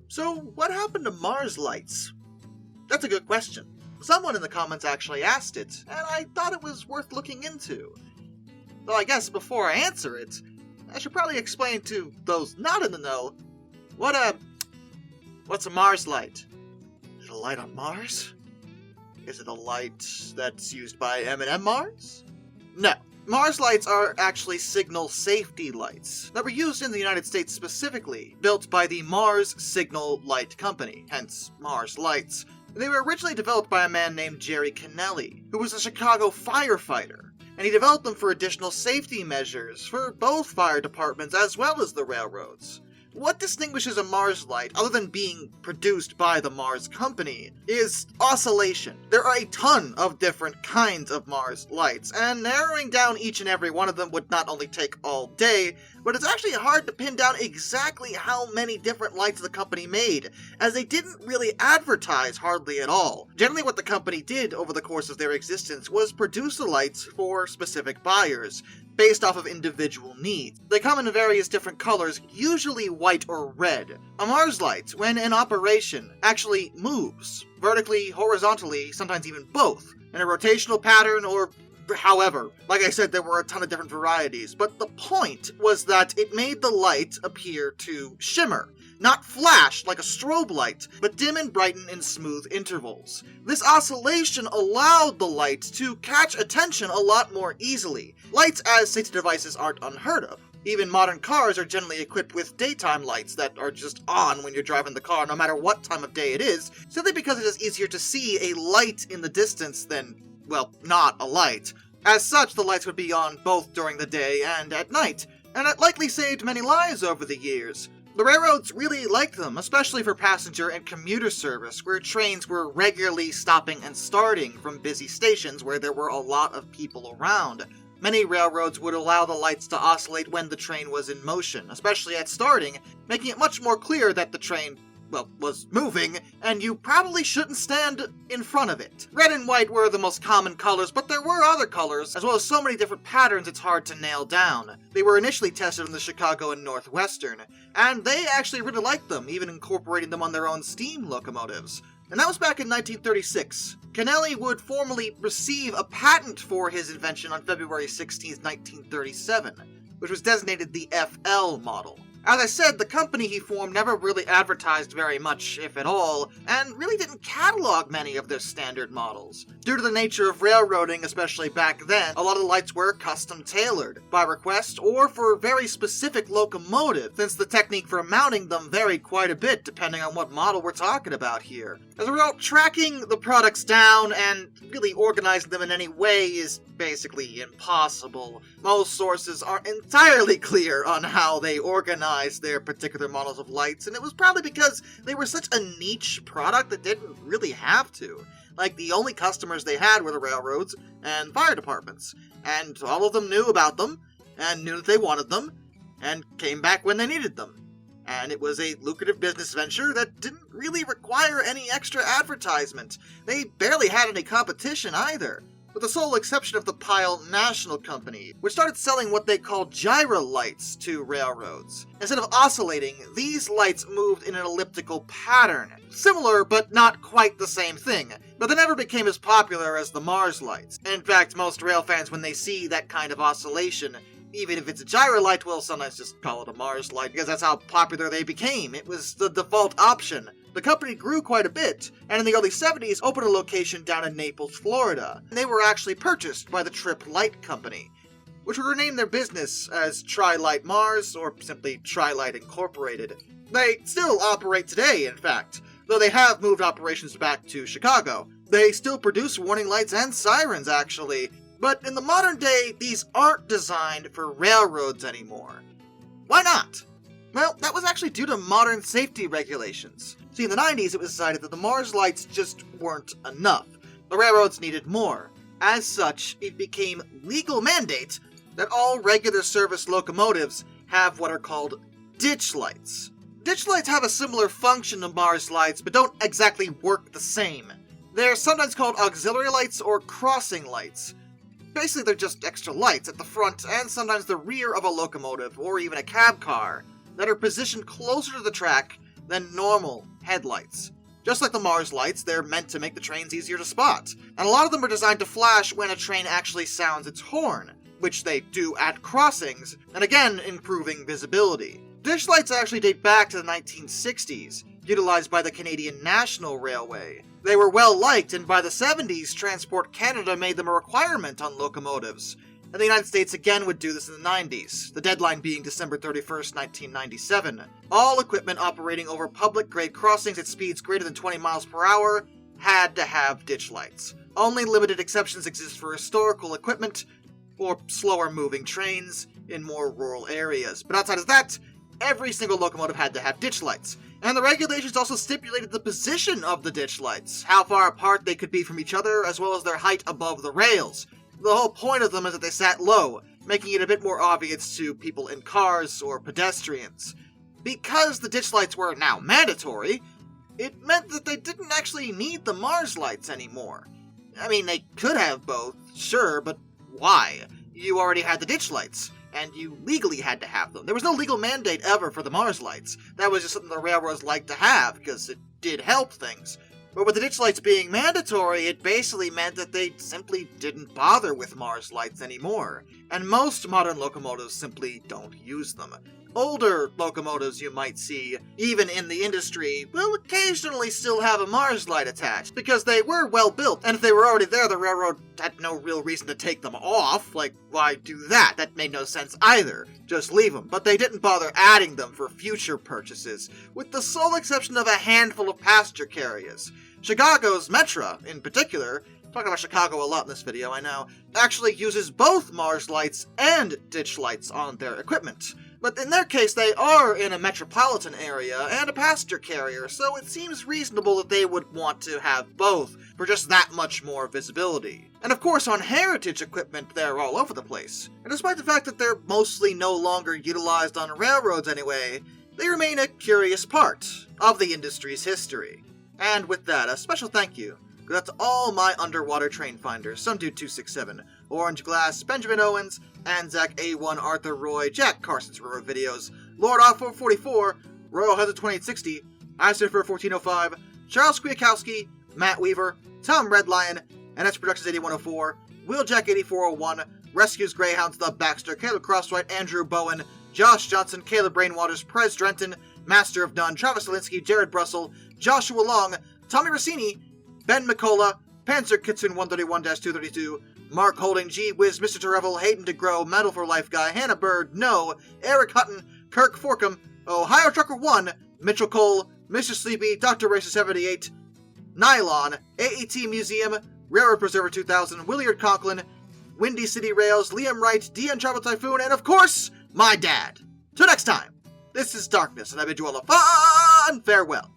So, what happened to Mars lights? That's a good question. Someone in the comments actually asked it, and I thought it was worth looking into. Though I guess before I answer it, I should probably explain to those not in the know, what's a Mars light? Is it a light on Mars? Is it a light that's used by M&M Mars? No. Mars lights are actually signal safety lights that were used in the United States specifically, built by the Mars Signal Light Company, hence Mars Lights. They were originally developed by a man named Jerry Kennelly, who was a Chicago firefighter, and he developed them for additional safety measures for both fire departments as well as the railroads. What distinguishes a Mars light, other than being produced by the Mars company, is oscillation. There are a ton of different kinds of Mars lights, and narrowing down each and every one of them would not only take all day, but it's actually hard to pin down exactly how many different lights the company made, as they didn't really advertise hardly at all. Generally what the company did over the course of their existence was produce the lights for specific buyers, based off of individual needs. They come in various different colors, usually white or red. A Mars light, when in operation, actually moves, vertically, horizontally, sometimes even both, in a rotational pattern or however. Like I said, there were a ton of different varieties, but the point was that it made the light appear to shimmer. Not flash like a strobe light, but dim and brighten in smooth intervals. This oscillation allowed the light to catch attention a lot more easily. Lights as safety devices aren't unheard of. Even modern cars are generally equipped with daytime lights that are just on when you're driving the car, no matter what time of day it is, simply because it is easier to see a light in the distance than, well, not a light. As such, the lights would be on both during the day and at night, and it likely saved many lives over the years. The railroads really liked them, especially for passenger and commuter service, where trains were regularly stopping and starting from busy stations where there were a lot of people around. Many railroads would allow the lights to oscillate when the train was in motion, especially at starting, making it much more clear that the train, well, was moving, and you probably shouldn't stand in front of it. Red and white were the most common colors, but there were other colors, as well as so many different patterns it's hard to nail down. They were initially tested in the Chicago and Northwestern, and they actually really liked them, even incorporating them on their own steam locomotives. And that was back in 1936. Kennelly would formally receive a patent for his invention on February 16, 1937, which was designated the FL model. As I said, the company he formed never really advertised very much, if at all, and really didn't catalog many of their standard models. Due to the nature of railroading, especially back then, a lot of the lights were custom-tailored, by request or for very specific locomotives, since the technique for mounting them varied quite a bit depending on what model we're talking about here. As a result, tracking the products down and really organizing them in any way is basically impossible. Most sources aren't entirely clear on how they organized their particular models of lights, and it was probably because they were such a niche product that didn't really have to. Like, the only customers they had were the railroads and fire departments, and all of them knew about them, and knew that they wanted them, and came back when they needed them. And it was a lucrative business venture that didn't really require any extra advertisement. They barely had any competition either, with the sole exception of the Pyle National Company, which started selling what they called gyro lights to railroads. Instead of oscillating, these lights moved in an elliptical pattern. Similar, but not quite the same thing, but they never became as popular as the Mars lights. In fact, most rail fans, when they see that kind of oscillation, even if it's a gyro light, will sometimes just call it a Mars light, because that's how popular they became. It was the default option. The company grew quite a bit, and in the early 70s opened a location down in Naples, Florida. They were actually purchased by the Trip Light Company, which would rename their business as Tri-Light Mars, or simply Tri-Light Incorporated. They still operate today, in fact, though they have moved operations back to Chicago. They still produce warning lights and sirens, actually, but in the modern day, these aren't designed for railroads anymore. Why not? Well, that was actually due to modern safety regulations. See, in the 90s, it was decided that the Mars lights just weren't enough. The railroads needed more. As such, it became legal mandate that all regular service locomotives have what are called ditch lights. Ditch lights have a similar function to Mars lights, but don't exactly work the same. They're sometimes called auxiliary lights or crossing lights. Basically, they're just extra lights at the front and sometimes the rear of a locomotive or even a cab car that are positioned closer to the track than normal headlights. Just like the Mars lights, they're meant to make the trains easier to spot, and a lot of them are designed to flash when a train actually sounds its horn, which they do at crossings, and again improving visibility. Dish lights actually date back to the 1960s, utilized by the Canadian National Railway. They were well liked, and by the 70s, Transport Canada made them a requirement on locomotives. And the United States again would do this in the 90s, the deadline being December 31st, 1997. All equipment operating over public-grade crossings at speeds greater than 20 miles per hour had to have ditch lights. Only limited exceptions exist for historical equipment or slower-moving trains in more rural areas. But outside of that, every single locomotive had to have ditch lights. And the regulations also stipulated the position of the ditch lights, how far apart they could be from each other, as well as their height above the rails. The whole point of them is that they sat low, making it a bit more obvious to people in cars or pedestrians. Because the ditch lights were now mandatory, it meant that they didn't actually need the Mars lights anymore. I mean, they could have both, sure, but why? You already had the ditch lights, and you legally had to have them. There was no legal mandate ever for the Mars lights. That was just something the railroads liked to have, because it did help things. But with the ditch lights being mandatory, it basically meant that they simply didn't bother with Mars lights anymore, and most modern locomotives simply don't use them. Older locomotives you might see, even in the industry, will occasionally still have a Mars light attached, because they were well built, and if they were already there, the railroad had no real reason to take them off. Like, why do that? That made no sense either. Just leave them. But they didn't bother adding them for future purchases, with the sole exception of a handful of passenger carriers. Chicago's Metra, in particular, talking about Chicago a lot in this video, I know, actually uses both Mars lights and ditch lights on their equipment. But in their case, they are in a metropolitan area and a passenger carrier, so it seems reasonable that they would want to have both for just that much more visibility. And of course, on heritage equipment, they're all over the place. And despite the fact that they're mostly no longer utilized on railroads anyway, they remain a curious part of the industry's history. And with that, a special thank you goes out to all my underwater train finders, SomeDude267, Orange Glass, Benjamin Owens, Anzac A1, Arthur Roy, Jack Carson's Railroad Videos, Lord Offer 44, Royal Hazard 2860, Eisenfer 1405, Charles Kwiatkowski, Matt Weaver, Tom Redlion, NS Productions 8104, Wheeljack 8401, Rescues Greyhounds, The Baxter, Caleb Crosswhite, Andrew Bowen, Josh Johnson, Caleb Rainwaters, Prez Drenton, Master of None, Travis Alinsky, Jared Brussel, Joshua Long, Tommy Rossini, Ben McCullough, Panzer Kitsune 131-232, Mark Holding, G. Wiz, Mr. Terrevel, Hayden DeGrow, Medal for Life Guy, Hannah Bird, No, Eric Hutton, Kirk Forkham, Ohio Trucker 1, Mitchell Cole, Mr. Sleepy, Dr. Racer 78, Nylon, AET Museum, Railroad Preserver 2000, Williard Conklin, Windy City Rails, Liam Wright, DN Travel Typhoon, and of course, my dad. Till next time, this is Darkness, and I bid you all a fun farewell.